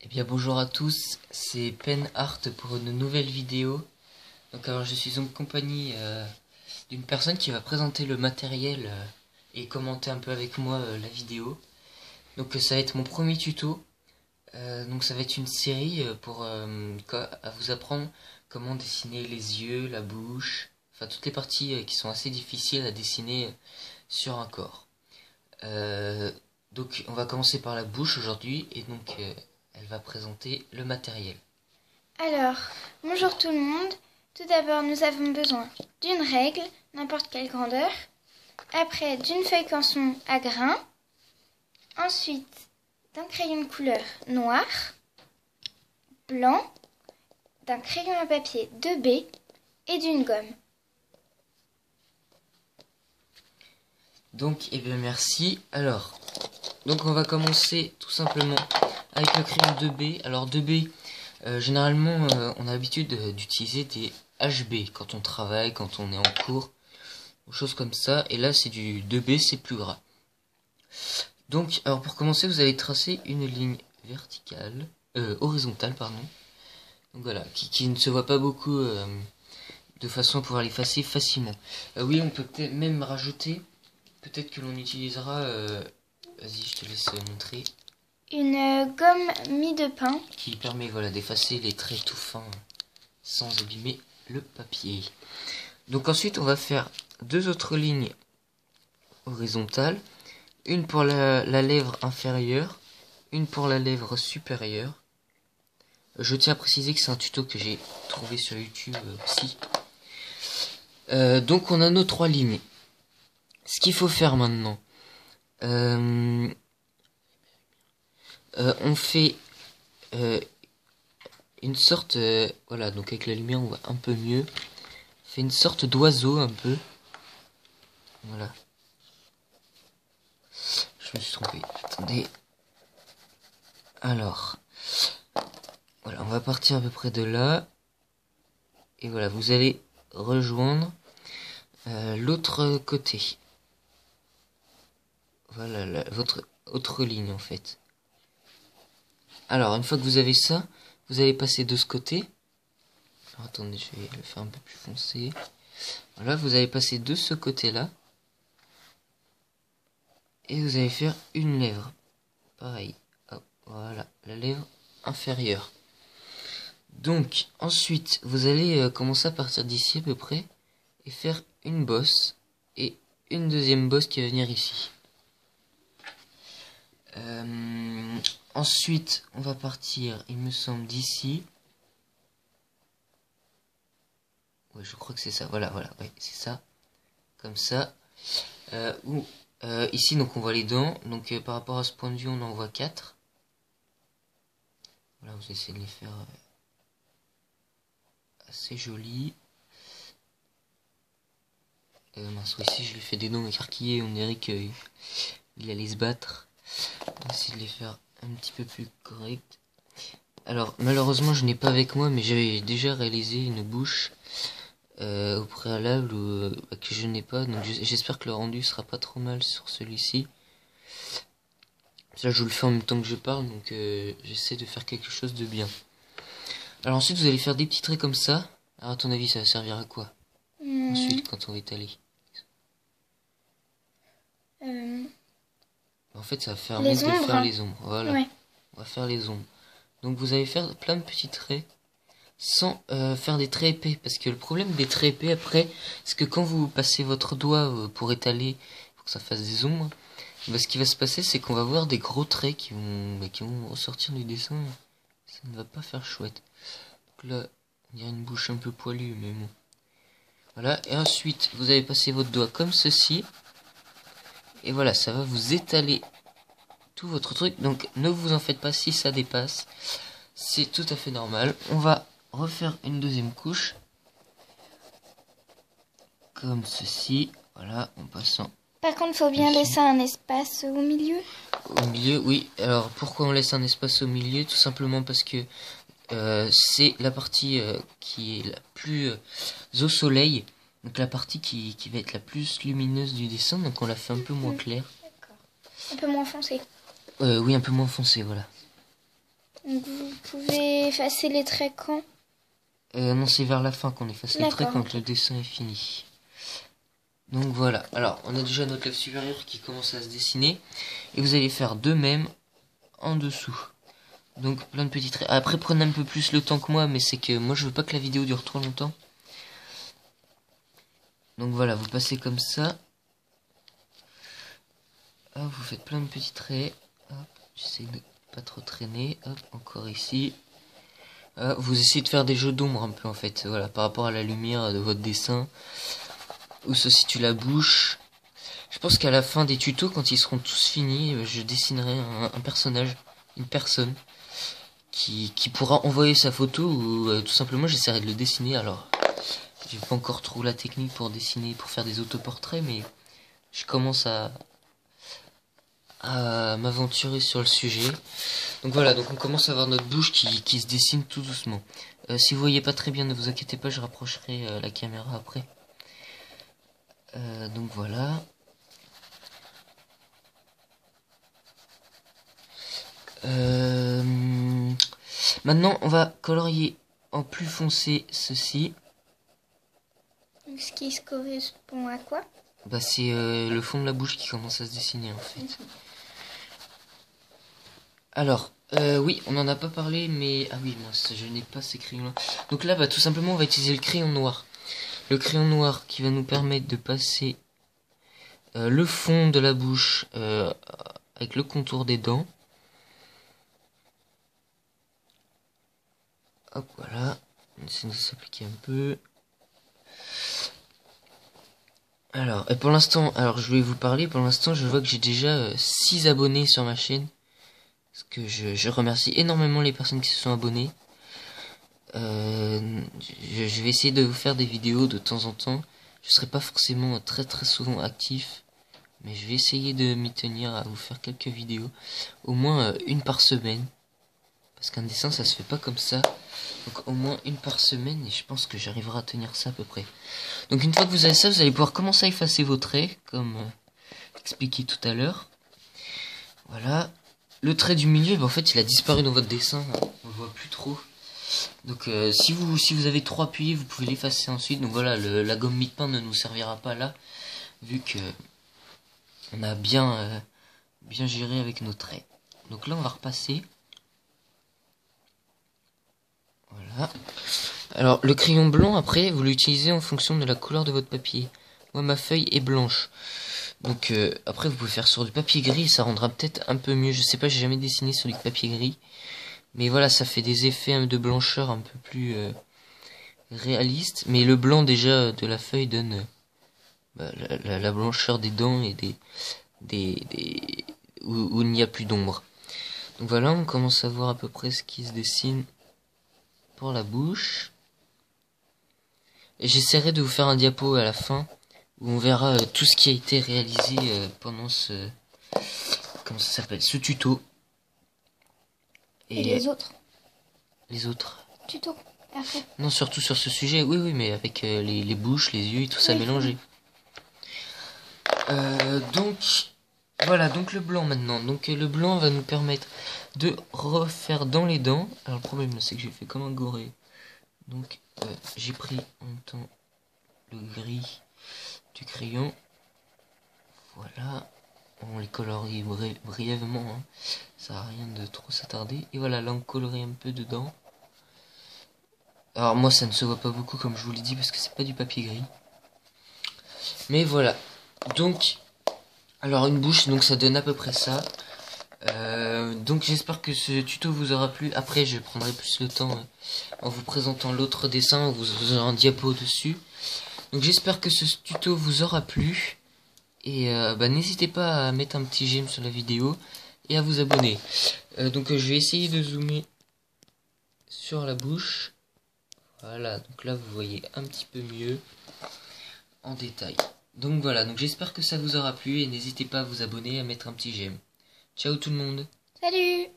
Eh bien bonjour à tous, c'est Pen Art pour une nouvelle vidéo. Donc alors je suis en compagnie d'une personne qui va présenter le matériel et commenter un peu avec moi la vidéo. Donc ça va être mon premier tuto. Donc ça va être une série pour à vous apprendre comment dessiner les yeux, la bouche, enfin toutes les parties qui sont assez difficiles à dessiner sur un corps. Donc on va commencer par la bouche aujourd'hui et donc elle va présenter le matériel. Alors, bonjour tout le monde. Tout d'abord, nous avons besoin d'une règle, n'importe quelle grandeur. Après, d'une feuille canson à grains. Ensuite, d'un crayon de couleur noir, blanc, d'un crayon à papier 2B et d'une gomme. Donc, eh bien merci. Alors, donc on va commencer tout simplement avec le crayon 2B. Alors 2B, généralement, on a l'habitude d'utiliser des HB quand on travaille, quand on est en cours, ou choses comme ça. Et là, c'est du 2B, c'est plus gras. Donc, alors pour commencer, vous allez tracer une ligne verticale, horizontale, pardon. Donc voilà, qui ne se voit pas beaucoup, de façon à pouvoir l'effacer facilement. Oui, on peut peut-être même rajouter, peut-être que l'on utilisera, vas-y, je te laisse montrer. Une gomme mie de pain. Qui permet, voilà, d'effacer les traits tout fins sans abîmer le papier. Donc ensuite, on va faire deux autres lignes horizontales. Une pour la lèvre inférieure, une pour la lèvre supérieure. Je tiens à préciser que c'est un tuto que j'ai trouvé sur YouTube aussi. Donc on a nos trois lignes. Ce qu'il faut faire maintenant, on fait une sorte, voilà, donc avec la lumière on voit un peu mieux. On fait une sorte d'oiseau un peu. Voilà. Je me suis trompé. Attendez. Alors, voilà, on va partir à peu près de là. Et voilà, vous allez rejoindre l'autre côté. Voilà, votre autre ligne en fait. Alors, une fois que vous avez ça, vous allez passer de ce côté. Alors, attendez, je vais le faire un peu plus foncé. Voilà, vous allez passer de ce côté-là. Et vous allez faire une lèvre. Pareil. Hop, voilà, la lèvre inférieure. Donc, ensuite, vous allez commencer à partir d'ici à peu près. Et faire une bosse. Et une deuxième bosse qui va venir ici. Ensuite, on va partir, il me semble, d'ici. Ouais, je crois que c'est ça. Voilà, ouais, c'est ça. Comme ça. Ici, donc, on voit les dents. Donc, par rapport à ce point de vue, on en voit 4. Voilà, vous essayez de les faire assez jolis. Mince, ici, je lui fais des dents écarquillées. On dirait qu'il allait se battre. On va essayer de les faire un petit peu plus correct. Alors, malheureusement, je n'ai pas avec moi, mais j'avais déjà réalisé une bouche au préalable que je n'ai pas. Donc, j'espère que le rendu sera pas trop mal sur celui-ci. Ça, je vous le fais en même temps que je parle, donc j'essaie de faire quelque chose de bien. Alors ensuite, vous allez faire des petits traits comme ça. Alors, à ton avis, ça va servir à quoi ensuite, quand on va étaler? En fait, ça va permettre de faire les ombres. Voilà. Ouais. On va faire les ombres. Donc, vous allez faire plein de petits traits sans faire des traits épais. Parce que le problème des traits épais, après, c'est que quand vous passez votre doigt pour étaler, pour que ça fasse des ombres, bah, ce qui va se passer, c'est qu'on va voir des gros traits qui vont ressortir du dessin. Ça ne va pas faire chouette. Donc là, il y a une bouche un peu poilue, mais bon. Voilà. Et ensuite, vous allez passer votre doigt comme ceci. Et voilà, ça va vous étaler tout votre truc. Donc ne vous en faites pas si ça dépasse. C'est tout à fait normal. On va refaire une deuxième couche. Comme ceci. Voilà, en passant. Par contre, il faut bien laisser un espace au milieu. Au milieu, oui. Alors pourquoi on laisse un espace au milieu? Tout simplement parce que c'est la partie qui est la plus au soleil. Donc la partie qui va être la plus lumineuse du dessin. Donc on la fait un peu moins claire. D'accord. Un peu moins foncé. Oui, un peu moins foncé, voilà. Donc vous pouvez effacer les traits quand? Non, c'est vers la fin qu'on efface les traits quand le dessin est fini. Donc voilà, alors on a déjà notre lèvre supérieure qui commence à se dessiner. Et vous allez faire de même en dessous. Donc plein de petits traits. Après prenez un peu plus le temps que moi, mais c'est que moi je veux pas que la vidéo dure trop longtemps. Donc voilà, vous passez comme ça. Hop, vous faites plein de petits traits. Hop, j'essaie de pas trop traîner. Hop, encore ici. Hop, vous essayez de faire des jeux d'ombre un peu en fait. Voilà, par rapport à la lumière de votre dessin. Où se situe la bouche. Je pense qu'à la fin des tutos, quand ils seront tous finis, je dessinerai un personnage, une personne, qui pourra envoyer sa photo ou tout simplement j'essaierai de le dessiner. Alors, j'ai pas encore trop la technique pour dessiner, pour faire des autoportraits, mais je commence à m'aventurer sur le sujet. Donc voilà, donc on commence à voir notre bouche qui se dessine tout doucement. Si vous voyez pas très bien, ne vous inquiétez pas, je rapprocherai la caméra après. Donc voilà. Maintenant, on va colorier en plus foncé ceci. Ce qui se correspond à quoi? Bah c'est le fond de la bouche qui commence à se dessiner en fait. Alors, oui, on n'en a pas parlé, mais... Ah oui, mince, je n'ai pas ces crayons-là. Donc là, bah tout simplement, on va utiliser le crayon noir. Le crayon noir qui va nous permettre de passer le fond de la bouche avec le contour des dents. Hop, voilà. On essaie de s'appliquer un peu. Alors, et pour l'instant, alors je vais vous parler, pour l'instant, je vois que j'ai déjà 6 abonnés sur ma chaîne. Parce que je remercie énormément les personnes qui se sont abonnées. Je vais essayer de vous faire des vidéos de temps en temps. Je serai pas forcément très souvent actif. Mais je vais essayer de m'y tenir à vous faire quelques vidéos. Au moins une par semaine. Parce qu'un dessin ça se fait pas comme ça. Donc au moins une par semaine et je pense que j'arriverai à tenir ça à peu près. Donc une fois que vous avez ça, vous allez pouvoir commencer à effacer vos traits. Comme expliqué tout à l'heure. Voilà. Le trait du milieu, ben, en fait il a disparu dans votre dessin. On le voit plus trop. Donc si vous avez trop appuyé, vous pouvez l'effacer ensuite. Donc voilà, la gomme mie-de-pain ne nous servira pas là. Vu que on a bien géré avec nos traits. Donc là on va repasser. Voilà. Alors le crayon blanc après vous l'utilisez en fonction de la couleur de votre papier. Moi ma feuille est blanche. Donc après vous pouvez faire sur du papier gris, ça rendra peut-être un peu mieux. Je sais pas, j'ai jamais dessiné sur du papier gris. Mais voilà, ça fait des effets de blancheur un peu plus réalistes. Mais le blanc déjà de la feuille donne la blancheur des dents et où il n'y a plus d'ombre. Donc voilà, on commence à voir à peu près ce qui se dessine pour la bouche. Et j'essaierai de vous faire un diapo à la fin où on verra tout ce qui a été réalisé pendant ce comment ça s'appelle, ce tuto. Et les autres tutos après. Non, surtout sur ce sujet, oui, mais avec les bouches, les yeux et tout ça mélangé. Donc voilà, donc le blanc maintenant. Donc le blanc va nous permettre de refaire dans les dents. Alors le problème c'est que j'ai fait comme un goré. Donc j'ai pris en même temps le gris du crayon. Voilà. On les colorie brièvement. Hein. Ça a rien de trop s'attarder. Et voilà, là on colorie un peu dedans. Alors moi ça ne se voit pas beaucoup comme je vous l'ai dit parce que c'est pas du papier gris. Mais voilà. Donc, alors une bouche, donc ça donne à peu près ça. Donc j'espère que ce tuto vous aura plu. Après je prendrai plus le temps en vous présentant l'autre dessin. Vous aurez un diapo dessus. Donc j'espère que ce tuto vous aura plu. Et n'hésitez pas à mettre un petit j'aime sur la vidéo. Et à vous abonner. Donc je vais essayer de zoomer sur la bouche. Voilà, donc là vous voyez un petit peu mieux en détail. Donc voilà, donc j'espère que ça vous aura plu et n'hésitez pas à vous abonner et à mettre un petit j'aime. Ciao tout le monde. Salut.